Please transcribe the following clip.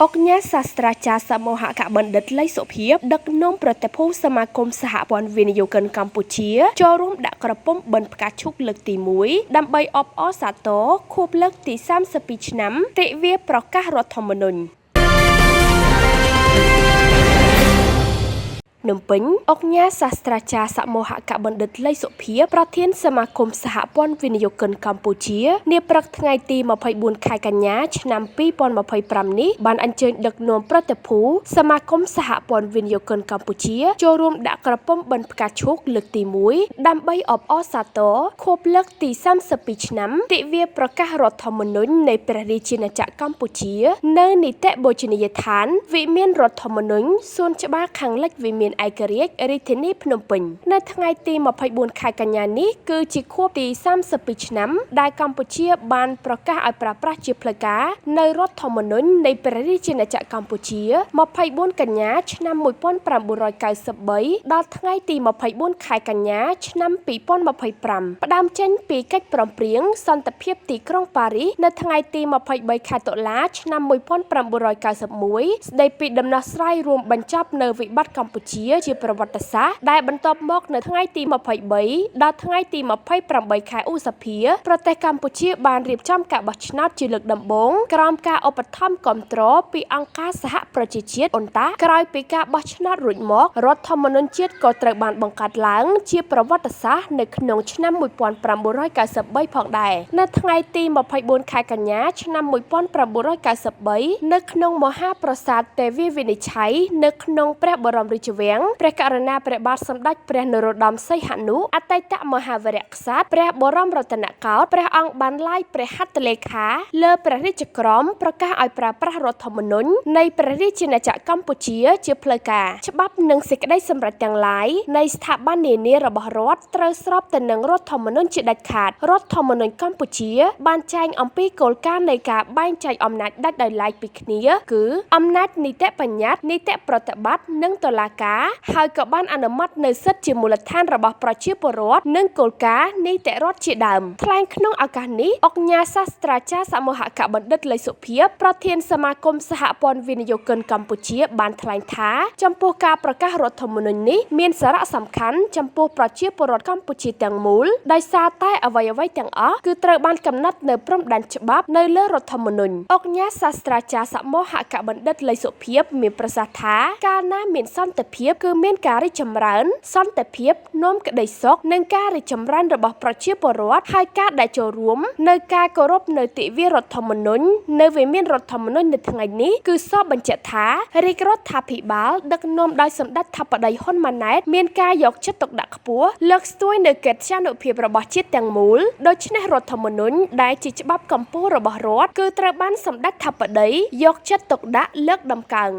អុកញ៉ាសាស្ត្រាចារ្យសមោហកបណ្ឌិតលីសុភាពដឹកនាំប្រតិភូសមាគមសហព័ន្ធវិនិយោគិនកម្ពុជាចូលរួមដាក់ក្រពុំបិណ្ឌផ្កាឈូកលើកទី1ដើម្បីអបអរសាទរខួបលើកទី32ឆ្នាំទិវាប្រកាសរដ្ឋធម្មនុញ្ញនំពេញអុកញ៉ាសាស្ត្រាចារ្យសមោហកបណ្ឌិតលីសុភាពប្រធានសមាគមសហព័ន្ធវិនិយោគិនកម្ពុជានាព្រឹកថ្ងៃទី24ខែកញ្ញាឆ្នាំ2025នេះបានអញ្ជើញដឹកនាំប្រតិភូសមាគមសហព័ន្ធវិនិយោគិនកម្ពុជាចូលរួមដាក់ក្រពុំបិណ្ឌផ្កាឈូកលើកទី1ដើម្បីអបអរសាទរខួបលើកទី32ឆ្នាំទិវាប្រកាសរដ្ឋធម្មនុញ្ញនៃព្រះរាជាណាចក្រកម្ពុជានៅនីតិបូជនីយដ្ឋានវិមានរដ្ឋធម្មនុញ្ញសួនច្បារខាងលិចវិមានឯករាជ្យរាជធានីភ្នំពេញនៅថ្ងៃទី24ខែកញ្ញានេះគឺជាខួបទី32ឆ្នាំដែលកម្ពុជាបានប្រកាសឲ្យប្រើប្រាស់ជាផ្លូវការនៅរដ្ឋធម្មនុញ្ញនៃព្រះរាជាណាចក្រកម្ពុជា24កញ្ញាឆ្នាំ1993ដល់ថ្ងៃទី24ខែកញ្ញាឆ្នាំ2025ផ្ដើមចេញពីកិច្ចព្រមព្រៀងសន្តិភាពទីក្រុងប៉ារីសនៅថ្ងៃទី23ខែតុលាឆ្នាំ1991ស្ដីពីដំណោះស្រាយរួមបញ្ចប់នៅវិបត្តិកម្ពុជាជាប្រវត្តិសាស្ត្រដែលបន្ទាប់មកនៅថ្ងៃទី23ដល់ថ្ងៃទី28ខែឧសភាប្រទេសកម្ពុជាបានរៀបចំការបោះឆ្នោតជាលើកដំបូងក្រោមការឧបត្ថម្ភគាំទ្រពីអង្គការសហប្រជាជាតិអ៊ុនតាក្រោយពីការបោះឆ្នោតរួចមករដ្ឋធម្មនុញ្ញជាតិក៏ត្រូវបានបង្កើតឡើងជាប្រវត្តិសាស្ត្រនៅក្នុងឆ្នាំ1993ផងដែរនៅថ្ងៃទី24ខែកញ្ញាឆ្នាំ1993នៅក្នុងមហាប្រាសាទទេវីវិនិច្ឆ័យនៅក្នុងព្រះបរមរាជវាំងព្រះករុណាព្រះបាទសម្ដេចព្រះនរោត្តមសីហនុអតីតមហាវីរក្សត្រព្រះបរមរតនកោដ្ឋព្រះអង្គបានឡាយព្រះហត្ថលេខាលើព្រះរាជក្រមប្រកាសឲ្យប្រើប្រាស់រដ្ឋធម្មនុញ្ញនៃព្រះរាជាណាចក្រកម្ពុជាជាផ្លូវការច្បាប់និងសេចក្តីសម្រេចទាំងឡាយនៃស្ថាប័ននានារបស់រដ្ឋត្រូវស្របទៅនឹងរដ្ឋធម្មនុញ្ញជាដាច់ខាតរដ្ឋធម្មនុញ្ញកម្ពុជាបានចែងអំពីគោលការណ៍នៃការបែងចែកអំណាចដាច់ដោយឡែកពីគ្នាគឺអំណាចនីតិបញ្ញត្តិនីតិប្រតិបត្តិនិងតុលាការហើយក៏បានអនុម័តនៅសិទ្ធិជាមូលដ្ឋានរបស់ប្រជាពលរដ្ឋនិងគោលការណ៍នីតិរដ្ឋជាដើមថ្លែងក្នុងឱកាសនេះអុកញ៉ាសាស្ត្រាចារ្យសមោហកបណ្ឌិតលីសុភាពប្រធានសមាគមសហព័ន្ធវិនិយោគិនកម្ពុជាបានថ្លែងថាចំពោះការប្រកាសរដ្ឋធម្មនុញ្ញនេះមានសារៈសំខាន់ចំពោះប្រជាពលរដ្ឋកម្ពុជាទាំងមូលដោយសារតែអ្វីៗទាំងអស់គឺត្រូវបានកំណត់នៅព្រំដែនច្បាប់នៅលើរដ្ឋធម្មនុញ្ញអុកញ៉ាសាស្ត្រាចារ្យសមោហកបណ្ឌិតលីសុភាពមានប្រសាសន៍ថាកាលណាមានសន្តិភាពគឺមានការរីកចម្រើនសន្តិភាពនាំក្តីសុខនិងការរីកចម្រើនរបស់ប្រជាពលរដ្ឋហើយការដែលចូលរួមនៅការគោរពនៅទិវារដ្ឋធម្មនុញ្ញនៅវិមានរដ្ឋធម្មនុញ្ញនៅថ្ងៃនេះគឺសពបញ្ជាក់ថារាជរដ្ឋាភិបាលដឹកនាំដោយសម្ដេចថាបតីហ៊ុនម៉ាណែតមានការយកចិត្តទុកដាក់ខ្ពស់លើកស្ទួយនៅកិត្យានុភាពរបស់ជាតិទាំងមូលដូច្នេះរដ្ឋធម្មនុញ្ញដែលជាច្បាប់កម្ពុជារបស់រដ្ឋគឺត្រូវបានសម្ដេចថាបតីយកចិត្តទុកដាក់លើកតម្កើង